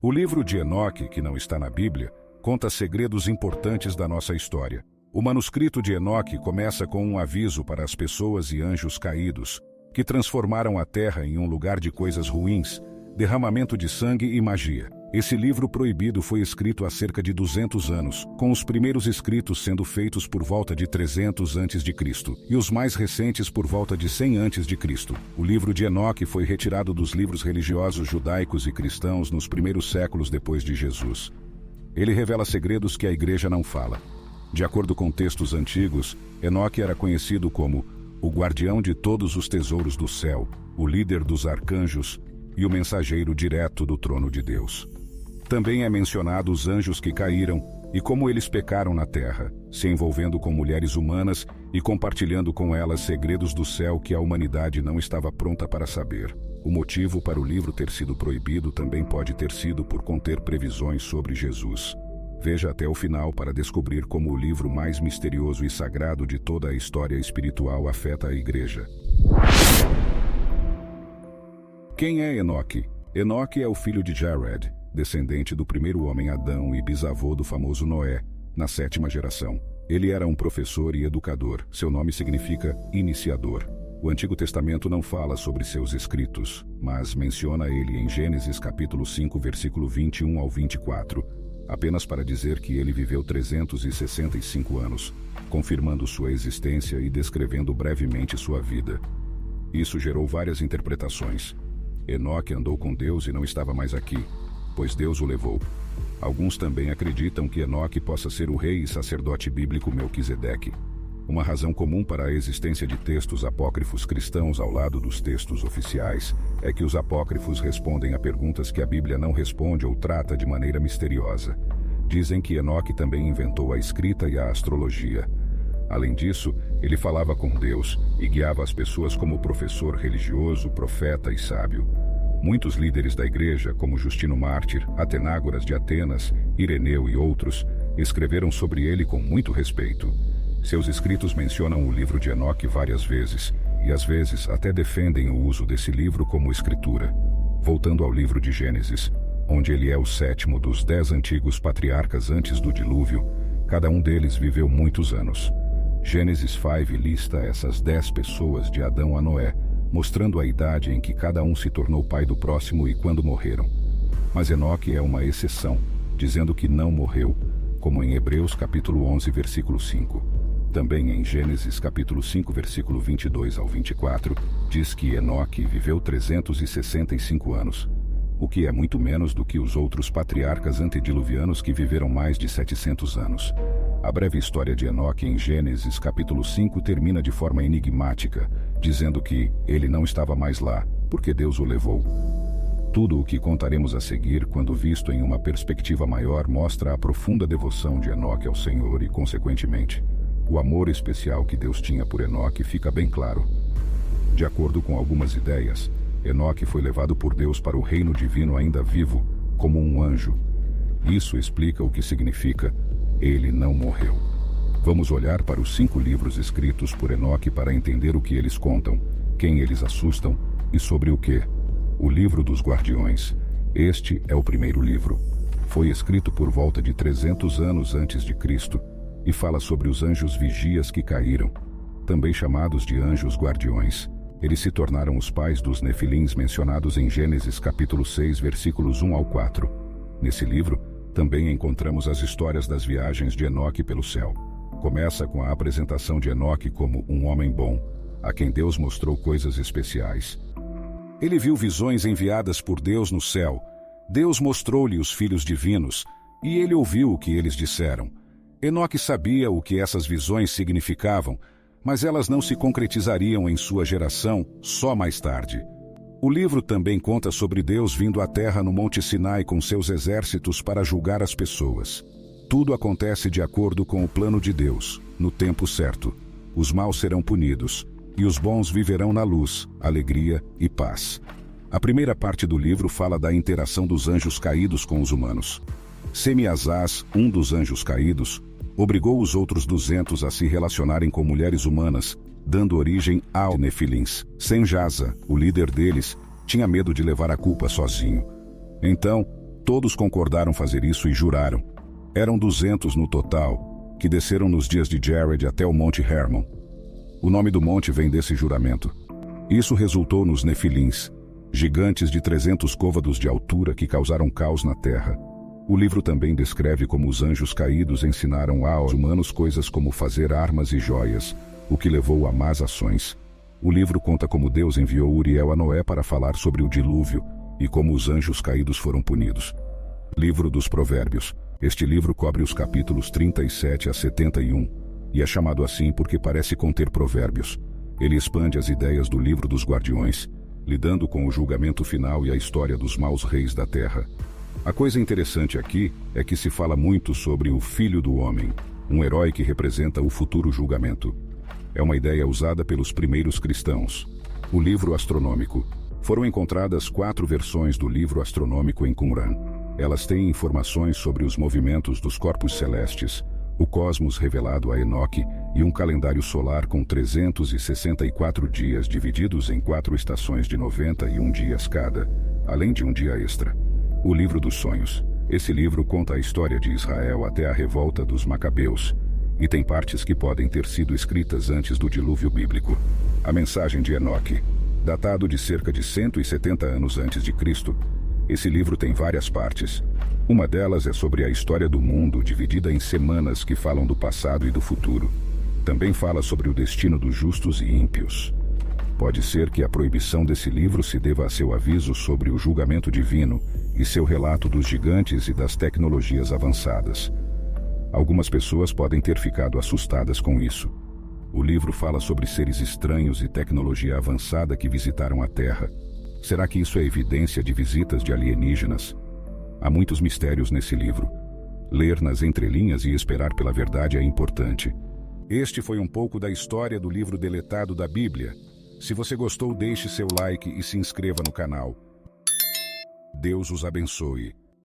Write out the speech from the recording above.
O livro de Enoque, que não está na Bíblia, conta segredos importantes da nossa história. O manuscrito de Enoque começa com um aviso para as pessoas e anjos caídos, que transformaram a terra em um lugar de coisas ruins, derramamento de sangue e magia. Esse livro proibido foi escrito há cerca de 200 anos, com os primeiros escritos sendo feitos por volta de 300 a.C. e os mais recentes por volta de 100 a.C. O livro de Enoque foi retirado dos livros religiosos judaicos e cristãos nos primeiros séculos depois de Jesus. Ele revela segredos que a igreja não fala. De acordo com textos antigos, Enoque era conhecido como o guardião de todos os tesouros do céu, o líder dos arcanjos e o mensageiro direto do trono de Deus. Também é mencionado os anjos que caíram e como eles pecaram na terra, se envolvendo com mulheres humanas e compartilhando com elas segredos do céu que a humanidade não estava pronta para saber. O motivo para o livro ter sido proibido também pode ter sido por conter previsões sobre Jesus. Veja até o final para descobrir como o livro mais misterioso e sagrado de toda a história espiritual afeta a igreja. Quem é Enoque? Enoque é o filho de Jared, descendente do primeiro homem Adão e bisavô do famoso Noé, na 7ª geração. Ele era um professor e educador. Seu nome significa iniciador. O Antigo Testamento não fala sobre seus escritos, mas menciona ele em Gênesis capítulo 5, versículo 21 ao 24, apenas para dizer que ele viveu 365 anos, confirmando sua existência e descrevendo brevemente sua vida. Isso gerou várias interpretações. Enoque andou com Deus e não estava mais aqui, pois Deus o levou. Alguns também acreditam que Enoque possa ser o rei e sacerdote bíblico Melquisedeque. Uma razão comum para a existência de textos apócrifos cristãos ao lado dos textos oficiais é que os apócrifos respondem a perguntas que a Bíblia não responde ou trata de maneira misteriosa. Dizem que Enoque também inventou a escrita e a astrologia. Além disso, ele falava com Deus e guiava as pessoas como professor religioso, profeta e sábio. Muitos líderes da igreja, como Justino Mártir, Atenágoras de Atenas, Ireneu e outros, escreveram sobre ele com muito respeito. Seus escritos mencionam o livro de Enoque várias vezes, e às vezes até defendem o uso desse livro como escritura. Voltando ao livro de Gênesis, onde ele é o 7º dos 10 antigos patriarcas antes do dilúvio, cada um deles viveu muitos anos. Gênesis 5 lista essas 10 pessoas de Adão a Noé, mostrando a idade em que cada um se tornou pai do próximo e quando morreram. Mas Enoque é uma exceção, dizendo que não morreu, como em Hebreus capítulo 11, versículo 5. Também em Gênesis capítulo 5, versículo 22 ao 24, diz que Enoque viveu 365 anos, o que é muito menos do que os outros patriarcas antediluvianos que viveram mais de 700 anos. A breve história de Enoque em Gênesis capítulo 5 termina de forma enigmática, dizendo que ele não estava mais lá, porque Deus o levou. Tudo o que contaremos a seguir, quando visto em uma perspectiva maior, mostra a profunda devoção de Enoque ao Senhor e, consequentemente, o amor especial que Deus tinha por Enoque fica bem claro. De acordo com algumas ideias, Enoque foi levado por Deus para o reino divino ainda vivo, como um anjo. Isso explica o que significa ele não morreu. Vamos olhar para os 5 livros escritos por Enoque para entender o que eles contam, quem eles assustam e sobre o que. O livro dos guardiões. Este é o primeiro livro. Foi escrito por volta de 300 anos antes de Cristo e fala sobre os anjos vigias que caíram, também chamados de anjos guardiões. Eles se tornaram os pais dos nefilins mencionados em Gênesis capítulo 6, versículos 1 ao 4. Nesse livro, também encontramos as histórias das viagens de Enoque pelo céu. Começa com a apresentação de Enoque como um homem bom, a quem Deus mostrou coisas especiais. Ele viu visões enviadas por Deus no céu. Deus mostrou-lhe os filhos divinos, e ele ouviu o que eles disseram. Enoque sabia o que essas visões significavam, mas elas não se concretizariam em sua geração só mais tarde. O livro também conta sobre Deus vindo à terra no Monte Sinai com seus exércitos para julgar as pessoas. Tudo acontece de acordo com o plano de Deus, no tempo certo. Os maus serão punidos, e os bons viverão na luz, alegria e paz. A primeira parte do livro fala da interação dos anjos caídos com os humanos. Semiasás, um dos anjos caídos, obrigou os outros 200 a se relacionarem com mulheres humanas, dando origem aos nefilins. Senjasa, o líder deles, tinha medo de levar a culpa sozinho. Então, Todos concordaram fazer isso e juraram. Eram 200 no total, que desceram nos dias de Jared até o Monte Hermon. O nome do monte vem desse juramento. Isso resultou nos Nefilins, gigantes de 300 côvados de altura que causaram caos na terra. O livro também descreve como os anjos caídos ensinaram aos humanos coisas como fazer armas e joias, o que levou a más ações. O livro conta como Deus enviou Uriel a Noé para falar sobre o dilúvio e como os anjos caídos foram punidos. Livro dos Provérbios. Este livro cobre os capítulos 37 a 71, e é chamado assim porque parece conter provérbios. Ele expande as ideias do livro dos Guardiões, lidando com o julgamento final e a história dos maus reis da terra. A coisa interessante aqui é que se fala muito sobre o Filho do Homem, um herói que representa o futuro julgamento. É uma ideia usada pelos primeiros cristãos. O livro astronômico. Foram encontradas 4 versões do livro astronômico em Qumran. Elas têm informações sobre os movimentos dos corpos celestes, o cosmos revelado a Enoque e um calendário solar com 364 dias divididos em 4 estações de 91 dias cada, além de um dia extra. O Livro dos Sonhos. Esse livro conta a história de Israel até a revolta dos Macabeus, e tem partes que podem ter sido escritas antes do dilúvio bíblico. A mensagem de Enoque, datado de cerca de 170 anos antes de Cristo. Esse livro tem várias partes. Uma delas é sobre a história do mundo, dividida em semanas que falam do passado e do futuro. Também fala sobre o destino dos justos e ímpios. Pode ser que a proibição desse livro se deva a seu aviso sobre o julgamento divino e seu relato dos gigantes e das tecnologias avançadas. Algumas pessoas podem ter ficado assustadas com isso. O livro fala sobre seres estranhos e tecnologia avançada que visitaram a Terra. Será que isso é evidência de visitas de alienígenas? Há muitos mistérios nesse livro. Ler nas entrelinhas e esperar pela verdade é importante. Este foi um pouco da história do livro deletado da Bíblia. Se você gostou, deixe seu like e se inscreva no canal. Deus os abençoe.